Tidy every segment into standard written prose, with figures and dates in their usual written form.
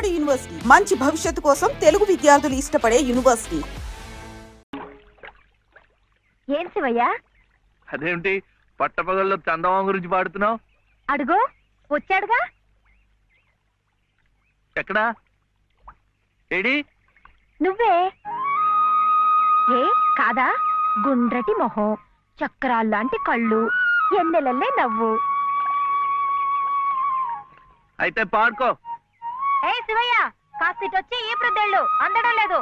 Tamil Nadu university మంచి భవిష్యత్తు కోసం తెలుగు విద్యార్థులు ఇష్టపడే యూనివర్సిటీ. ఏం శివయ్య, అదేంటి పట్టపగల్లో చందమామ గురించి పాడుతున్నావు? అడుగో వచ్చాడుగా. ఎక్కడా? ఏడి? నువ్వే. ఏ కాదా? గుండ్రటి మొహం, చక్రాల్లాంటి కళ్ళు, ఎన్నెలల్లే నవ్వు. అయితే పాడుకో. ఏ శివయ్య, కాస్తిటొచ్చి ఈ ప్రద్దెళ్ళు అందడం లేదు.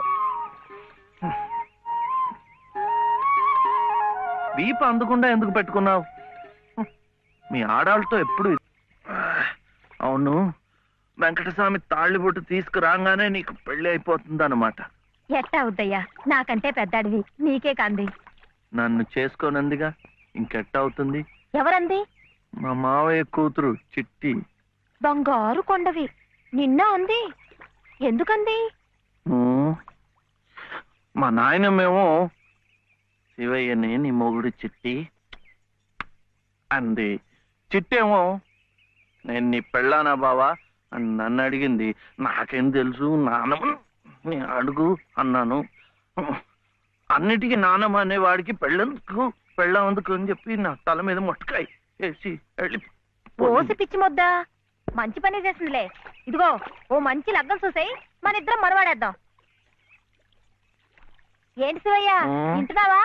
వీప అందకుండా ఎందుకు పెట్టుకున్నావు? మీ ఆడాళ్ళతో ఎప్పుడు అవును, వెంకటస్వామి తాళ్ళిబొట్టు తీసుకురాగానే నీకు పెళ్లి అయిపోతుందన్నమాట. ఎట్టా అవుద్దయ్యా, నాకంటే పెద్దాడివి, నీకే కంది. నన్ను చేసుకోనందిగా, ఇంకెట్ట అవుతుంది? ఎవరంది? మా మావయ్య కూతురు చిట్టి. బంగారు కొండవి, నిన్న అంది. ఎందుకంది? మా నాయనమేమో శివయ్యని నీ మొగుడు చిట్టి అంది. చిట్టేమో నేను నీ పెళ్ళానా బావా అని నన్ను అడిగింది. నాకేం తెలుసు, నానమ్మ నీ అడుగు అన్నాను. అన్నిటికీ నానమ్మ అనేవాడికి పెళ్ళందుకు అని చెప్పి నా తల మీద మొట్టకాయ వేసి వెళ్ళి పోసి పిచ్చి మొద్దా, మంచి పని చేసిందిలే. ఇదిగో ఓ మంచి లగ్గం చూసాయి, మన ఇద్దరం మనవాడేద్దాం. ఏంటి శివయ్య, వింటున్నావా?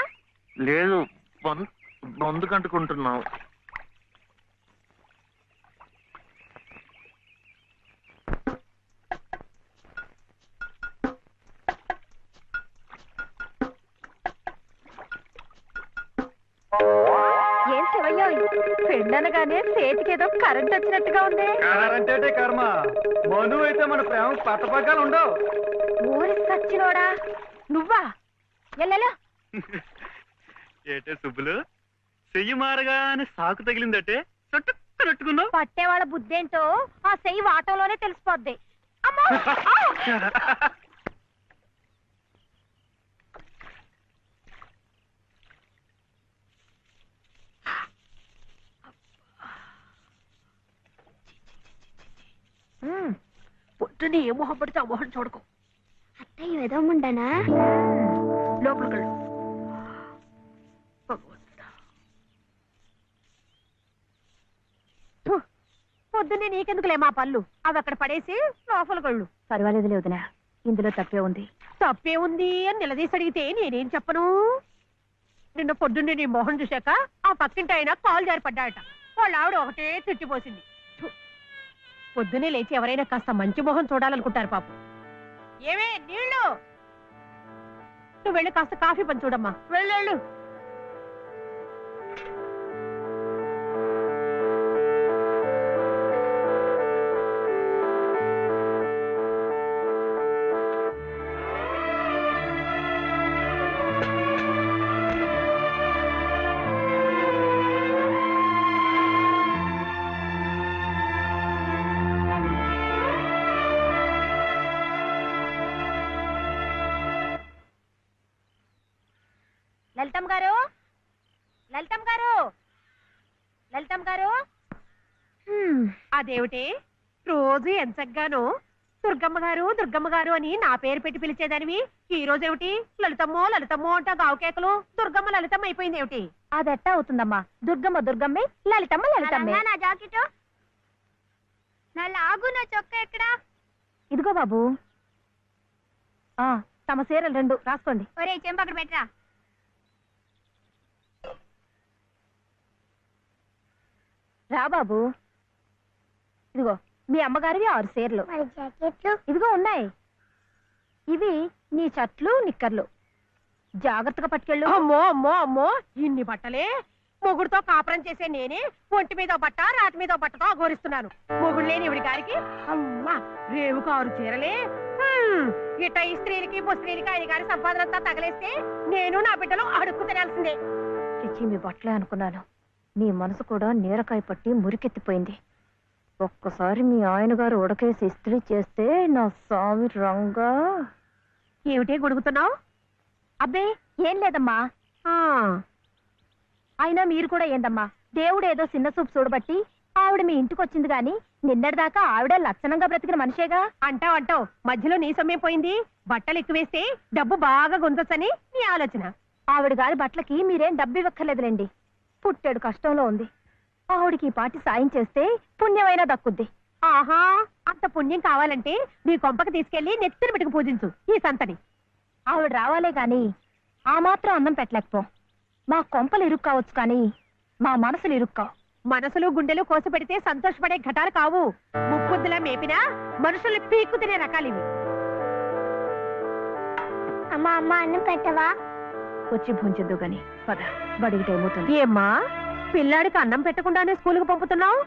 లేదు, బొందు కంటుకుంటున్నావు. ఏం శివయ్య, పెళ్ళనగానే చేతికేదో కరెంట్ వచ్చినట్టుగా ఉంది. కరెంటే కర్మ, మను అయితే మన ప్రేమ పట్టపగ్గాలు ఉండవు. ఊరి సచ్చినోడా నువ్వా? ఎల్లెలో ఏటే సుబ్బులు, చెయ్యి మారగానే సాకు తగిలిందటే చుట్టుకున్నావు. పట్టేవాళ్ళ బుద్ధేంటో ఆ చెయ్యి వాటంలోనే తెలిసిపోద్ది. అమ్మా! పొద్దునే ఏ మొహం పడితే ఆ మొహం చూడకు. అత్తయ్య ఎదవముండనా? లోపలికి పొద్దున్నే నీకెందుకులే మా పళ్ళు, అవి అక్కడ పడేసి లోపలికి వెళ్ళు. పర్వాలేదు లేదునా, ఇందులో తప్పే ఉంది. తప్పే ఉంది అని నిలదీసి అడిగితే నేనేం చెప్పను? నిన్న పొద్దున్నే నీ మొహం చూశాక ఆ పక్కింటి ఆయన కాలు జారి పడ్డాడట. వాళ్ళ ఆవిడ ఒకటే తిట్టిపోసింది. పొద్దునే లేచి ఎవరైనా కాస్త మంచి మొహం చూడాలనుకుంటారు పాపం. ఏమే నీళ్ళు, నువ్వు వెళ్ళి కాస్త కాఫీ పని చూడమ్మా, వెళ్ళు. లలితమ్మ గారు, లలితమ్మ గారు, లలితమ్మ గారు. అదేమిటి రోజు ఎంచగ్గాను దుర్గమ్మ గారు అని నా పేరు పెట్టి పిలిచేదానివి, ఈ రోజు ఏమిటి లలితమ్మో లలితమ్మో అంటా గావుకేకలు దుర్గమ్మ లలితమ్మ అయిపోయింది ఏమిటి? అదెట్టా అవుతుందమ్మా, దుర్గమ్మే లలితమ్మే. నా జాకెట్, నా లాగు, నా చొక్క ఎక్కడా? ఇదిగో బాబు, తమ చీరలు 2 రాసుకోండి. ఒరే చెంప అక్కడ పెట్టరా. రా బాబు, ఇదిగో మీ అమ్మగారివి 6 చీరలు. జాకెట్లు ఇదిగో ఉన్నాయి. ఇవి నీ చట్లు నిక్కర్లు, జాగ్రత్తగా పట్టుకెళ్ళు. అమ్మో అమ్మో అమ్మో, ఇన్ని బట్టలే? మొగుడుతో కాపురం చేసే నేనే ఒంటి మీద బట్ట రాటి మీద బట్టతో అఘోరిస్తున్నాను. మొగుడు లేని ఇవిడి గారికి అమ్మా రేవు 6 చీరలే. ఇట ఈ స్త్రీలకి ముస్త్రీలకి ఆయన గారి సంపాదన అంతా తగలేస్తే నేను నా బిడ్డలు అడుక్కు తినాల్సిందే. చిచ్చి, మీ బట్టలే అనుకున్నాను. మీ మనసు కూడా నీరకాయ పట్టి మురికెత్తిపోయింది. ఒక్కసారి మీ ఆయన గారు ఉడకేసి ఇస్త్రీ చేస్తే నా స్వామి రంగా. ఏమిటే గొడుగుతున్నావు? అబ్బే ఏం లేదమ్మా. అయినా మీరు కూడా ఏందమ్మా, దేవుడు ఏదో చిన్న చూపు చూడబట్టి ఆవిడ మీ ఇంటికి వచ్చింది గాని నిన్నటిదాకా ఆవిడ లక్షణంగా బ్రతికిన మనిషేగా. అంటావు మధ్యలో నీ సమయం పోయింది. బట్టలు ఎక్కువేస్తే డబ్బు బాగా గుంజొచ్చని నీ ఆలోచన. ఆవిడ గారి బట్టలకి మీరేం డబ్బు ఇవ్వక్కర్లేదులేండి. పుట్టెడు కష్టంలో ఉంది. ఆవిడికి ఈ పాటి సాయం చేస్తే పుణ్యమైనా దక్కుద్ది. ఆహా, అంత పుణ్యం కావాలంటే నీ కొంపకి తీసుకెళ్లి నెత్తిన పెట్టుకు పూజించు ఈ సంతని. ఆవిడ రావాలే గాని ఆ మాత్రం అన్నం పెట్టలేకపో. మా కొంపలు ఇరుక్కు కావచ్చు కానీ మా మనసులు ఇరుక్కావు. మనసులు గుండెలు కోసి పెడితే సంతోషపడే ఘటాలు కావు. ముప్పుద్దులా మేపినా మనుషుల్ని పీక్కు తినే రకాలివి. అమ్మా అమ్మ అన్నం పెట్టవా? వచ్చి భుంచొద్దు గాని పద, బడికి టైం అవుతుంది. ఏమ్మా, పిల్లాడికి అన్నం పెట్టకుండానే స్కూల్కి పంపుతున్నావు?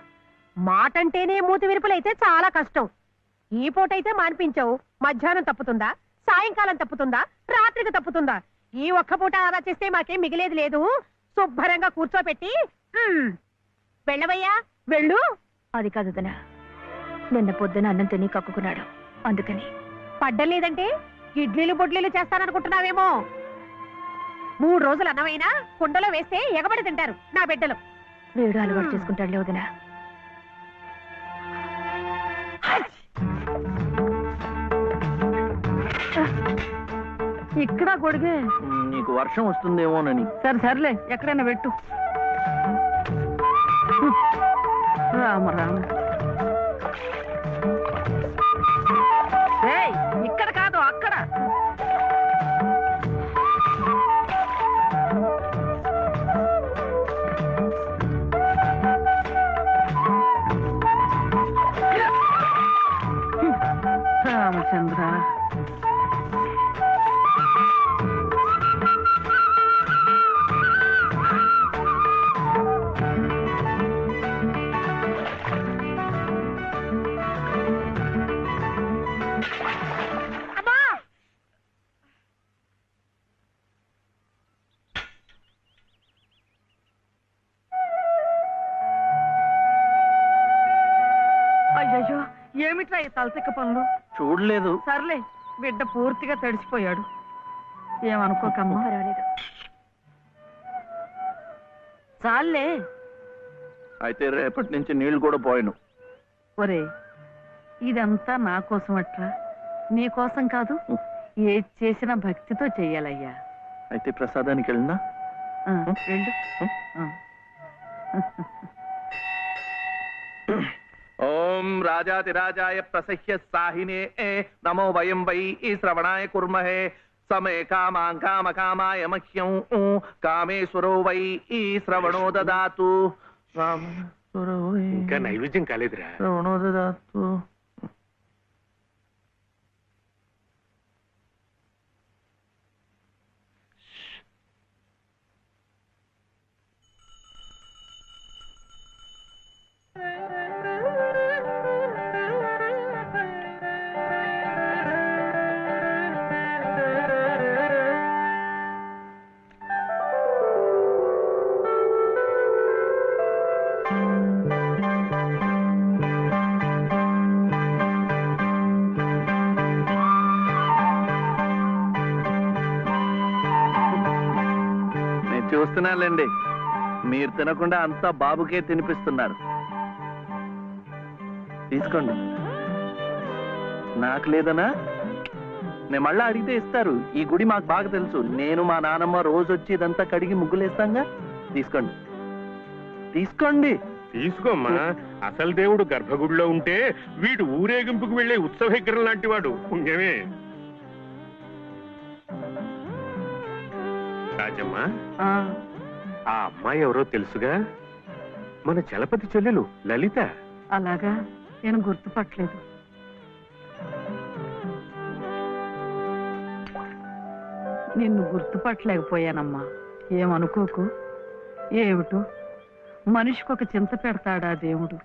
మాటంటేనే మూతి విరుపులైతే చాలా కష్టం. ఈ పూటైతే మానిపించావు. మధ్యాహ్నం తప్పుతుందా, సాయంకాలం తప్పుతుందా, రాత్రికి తప్పుతుందా? ఈ ఒక్క పూట ఆదా చేస్తే మాకేం మిగిలేదు లేదు. శుభ్రంగా కూర్చోపెట్టి వెళ్ళవయ్యా, వెళ్ళు. అది కాదు దనా, నిన్న పొద్దున అన్నం తిని కక్కుకున్నాడు, అందుకని. పడ్డలేదంటే ఇడ్లీలు బొడ్లీలు చేస్తాననుకుంటున్నావేమో. 3 రోజులు అన్నమైనా కుండలో వేస్తే ఎగబడి తింటారు నా బిడ్డలు. వేడు అలవాటు చేసుకుంటాడు వదినా. ఇక్కడ గొడిగే. నీకు వర్షం వస్తుందేమోనని. సర్లే, ఎక్కడైనా పెట్టు. రామ రామ. ఇక్కడ కాదు, అక్కడ. రామచంద్ర, అయ్యో ఏమిట్రా ఈ తలతిక్క పనులు? చూడలేదు. సర్లే, బిడ్డ పూర్తిగా తడిసిపోయాడు. ఏమనుకోకమ్మా. పర్వాలేదు, చాలే. అయితే రేపటి నుంచి నీళ్లు కూడా పోయాను. ఒరే, ఇదంతా నా కోసం అట్రా, నీ కోసం కాదు. ఏది చేసినా భక్తితో చెయ్యాలయ్యా. అయితే ప్రసాదానికి వెళ్ళినా వెళ్ళు. ఓం రాజాతిరాజాయ ప్రసహ్య సాహినే నమో వయం వై శ్రవణాయ కుర్మహే సమే కామాం కామ కామాయ మహ్యం కామేశ్వరో వై శ్రవణో దదాతు. ఇంకా నైవేద్యం కాలేదురా. శ్రవణో దదాతు. చూస్తున్నానులేండి, మీరు తినకుండా అంతా బాబుకే తినిపిస్తున్నారు. తీసుకోండి. నాకు లేదనా? నేను మళ్ళా అడిగితే ఇస్తారు. ఈ గుడి మాకు బాగా తెలుసు. నేను మా నానమ్మ రోజు వచ్చి ఇదంతా కడిగి ముగ్గులేస్తాంగా. తీసుకోండి, తీసుకోండి. తీసుకోమ్మా. అసలు దేవుడు గర్భగుడిలో ఉంటే వీడు ఊరేగింపుకు వెళ్లే ఉత్సవ విగ్రహం లాంటి వాడు. పుణ్యమే. రాజమ్మా, ఆ అమ్మాయి ఎవరో తెలుసుగా? మన చలపతి చెల్లెలు లలిత. అలాగా, నేను గుర్తుపట్టలేదు. నిన్ను గుర్తుపట్టలేకపోయానమ్మా. ఏమనుకోకు. ఏమిటో మనిషికొక చింత పెడతాడా దేవుడు.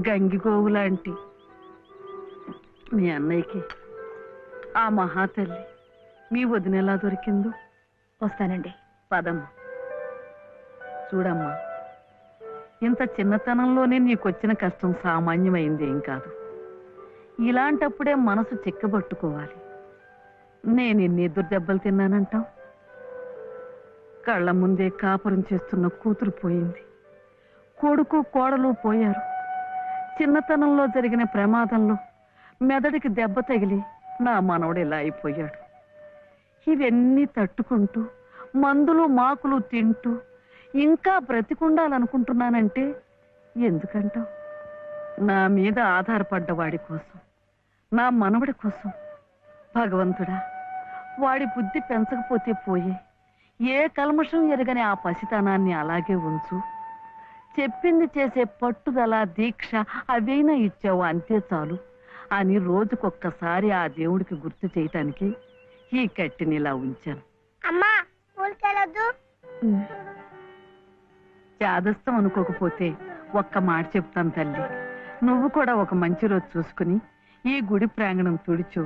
గంగిగోవు లాంటి మీ అన్నయ్యకి ఆ మహాతల్లి మీ వదిన ఎలా దొరికిందో. వస్తానండి, పదమ్మా. చూడమ్మా, ఇంత చిన్నతనంలోనే నీకొచ్చిన కష్టం సామాన్యమైంది ఏం కాదు. ఇలాంటప్పుడే మనసు చిక్కబట్టుకోవాలి. నేను ఎన్ని ఎదురు దెబ్బలు తిన్నానంటావు? కళ్ళ ముందే కాపురం చేస్తున్న కూతురు పోయింది. కొడుకు కోడలు పోయారు. చిన్నతనంలో జరిగిన ప్రమాదంలో మెదడికి దెబ్బ తగిలి నా మనవడు ఇలా అయిపోయాడు. ఇవన్నీ తట్టుకుంటూ మందులు మాకులు తింటూ ఇంకా బ్రతికుండాలనుకుంటున్నానంటే ఎందుకంటావు? నా మీద ఆధారపడ్డ వాడి కోసం, నా మనవడి కోసం. భగవంతుడా, వాడి బుద్ధి పెంచకపోతే పోయే, ఏ కల్మషం ఎరగని ఆ పసితనాన్ని అలాగే ఉంచు. చెప్పింది చేసే పట్టుదల, దీక్ష అవైనా ఇచ్చావు, అంతే చాలు అని రోజుకొక్కసారి ఆ దేవుడికి గుర్తు చేయటానికి ఈ కట్టిని ఇలా ఉంచాను. అమ్మా ఊరికెళ్ళొద్దు. చాదస్తం అనుకోకపోతే ఒక్క మాట చెప్తాను తల్లి. నువ్వు కూడా ఒక మంచి రోజు చూసుకుని ఈ గుడి ప్రాంగణం తుడిచో,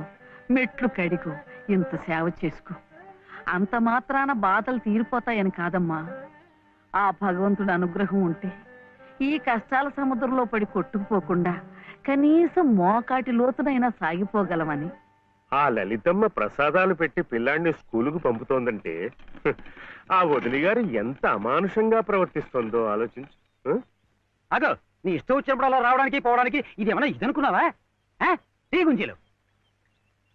మెట్లు కడిగో, ఇంత సేవ చేసుకో. అంత మాత్రాన బాధలు తీరిపోతాయని కాదమ్మా. ఆ భగవంతుడి అనుగ్రహం ఉంటే ఈ కష్టాల సముద్రంలో పడి కొట్టుకుపోకుండా కనీసం మోకాటి లోతునైనా సాగిపోగలమని. ఆ లలితమ్మ ప్రసాదాలు పెట్టి పిల్లాడిని స్కూలుకు పంపుతోందంటే ఆ వదిలి గారు ఎంత అమానుషంగా ప్రవర్తిస్తోందో ఆలోచించు. అగో, నీ ఇష్టం వచ్చినప్పుడు అలా రావడానికి పోవడానికి ఇది ఏమన్నా ఇదనుకున్నావా? టీ గుంజీలు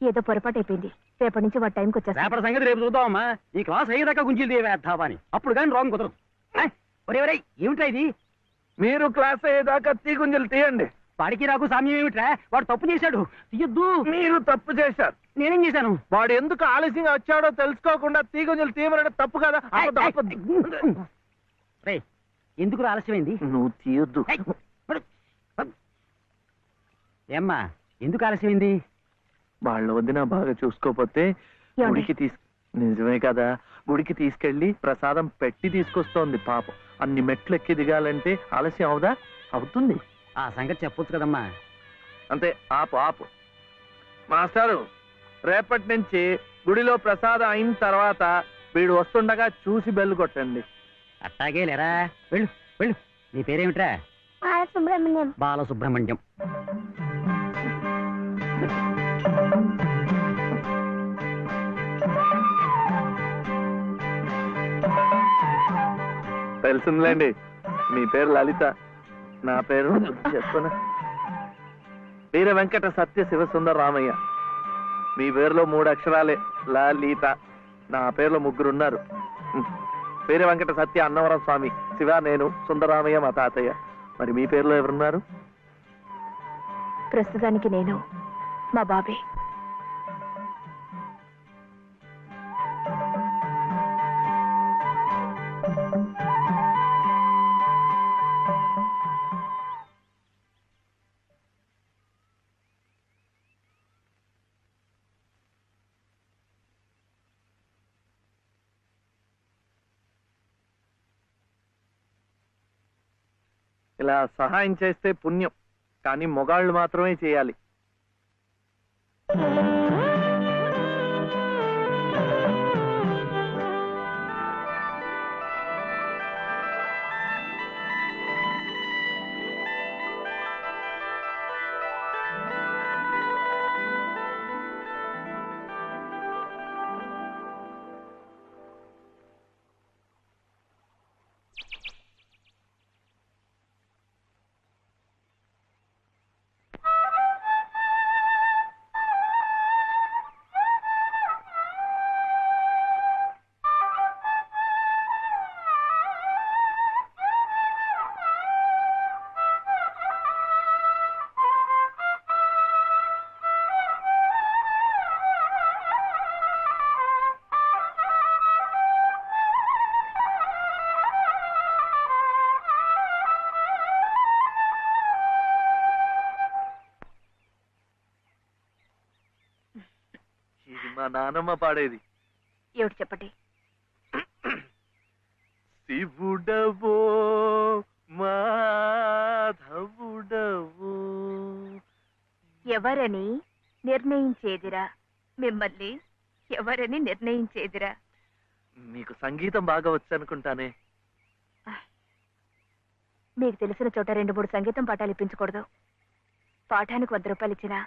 ఏదో పొరపాటు అయిపోయింది. రేపటి నుంచి వాడి టైంకి వచ్చేస్తా. రేపటి సంగతి రేపు చూద్దామమ్మా. ఈ క్లాస్ అయ్యేదాకా గుంజీలు వేద్దావా అని. అప్పుడు కానీ రాంగ్ కుదరదు. ఒరే ఏమిట్రా ఇది? మీరు క్లాస్ అయ్యేదాకా తీగుంజలు తీయండి. వాడికి నాకు సామ్యం ఏమిట్రా? వాడు తప్పు చేశాడు, తీయొద్దు. మీరు తప్పు చేశారు. నేనేం చేశాను? వాడు ఎందుకు ఆలస్యంగా వచ్చాడో తెలుసుకోకుండా తీగుంజలు తీయమనడం తప్పు కదా. రే, ఎందుకు ఆలస్యమైంది? నువ్వు తీయొద్దు. ఏమ్మా, ఎందుకు ఆలస్యమైంది? వాళ్ళ వదిన బాగా చూసుకోపోతే గుడికి నిజమే కదా, గుడికి తీసుకెళ్లి ప్రసాదం పెట్టి తీసుకొస్తోంది పాపం. అన్ని మెట్లు ఎక్కి దిగాలంటే ఆలస్యం అవుదా? అవుతుంది. ఆ సంగతి చెప్పొచ్చు కదమ్మా. అంతే, ఆపు ఆపు. మాస్టారు, రేపటి నుంచి గుడిలో ప్రసాదం అయిన తర్వాత వీడు వస్తుండగా చూసి బెల్లు కొట్టండి. అట్టాగే లేరా. వెళ్ళు వెళ్ళు. నీ పేరేమిట్రా? బాలసుబ్రహ్మణ్యం. బాలసుబ్రహ్మణ్యం. తెలిసిందిలేండి, మీ పేరు లలిత, నా పేరు చెప్పున వీర వెంకట సత్య శివసుందర రామయ్య. మీ పేరులో 3 అక్షరాలే, లలిత. నా పేరులో 3 ఉన్నారు. వీర వెంకట సత్య అన్నవరం స్వామి, శివ నేను, సుందరరామయ్య మా తాతయ్య. మరి మీ పేరులో ఎవరున్నారు? ప్రస్తుతానికి నేను, మా బాబే. ఇలా సహాయం చేస్తే పుణ్యం, కానీ మొగాళ్ళు మాత్రమే చేయాలి. ఇది మా నానమ్మ పాడేది. ఏమిటి చెప్పండి. శివుడవో మాధవుడవో ఎవరని నిర్ణయించేదిరా? మిమ్మల్ని ఎవరని నిర్ణయించేదిరా? మీకు సంగీతం బాగా వచ్చనుకుంటానే. మీకు తెలిసిన చోట 2-3 సంగీతం పాఠాలు ఇప్పించకూడదు. పాఠానికి 100 రూపాయలు ఇచ్చినా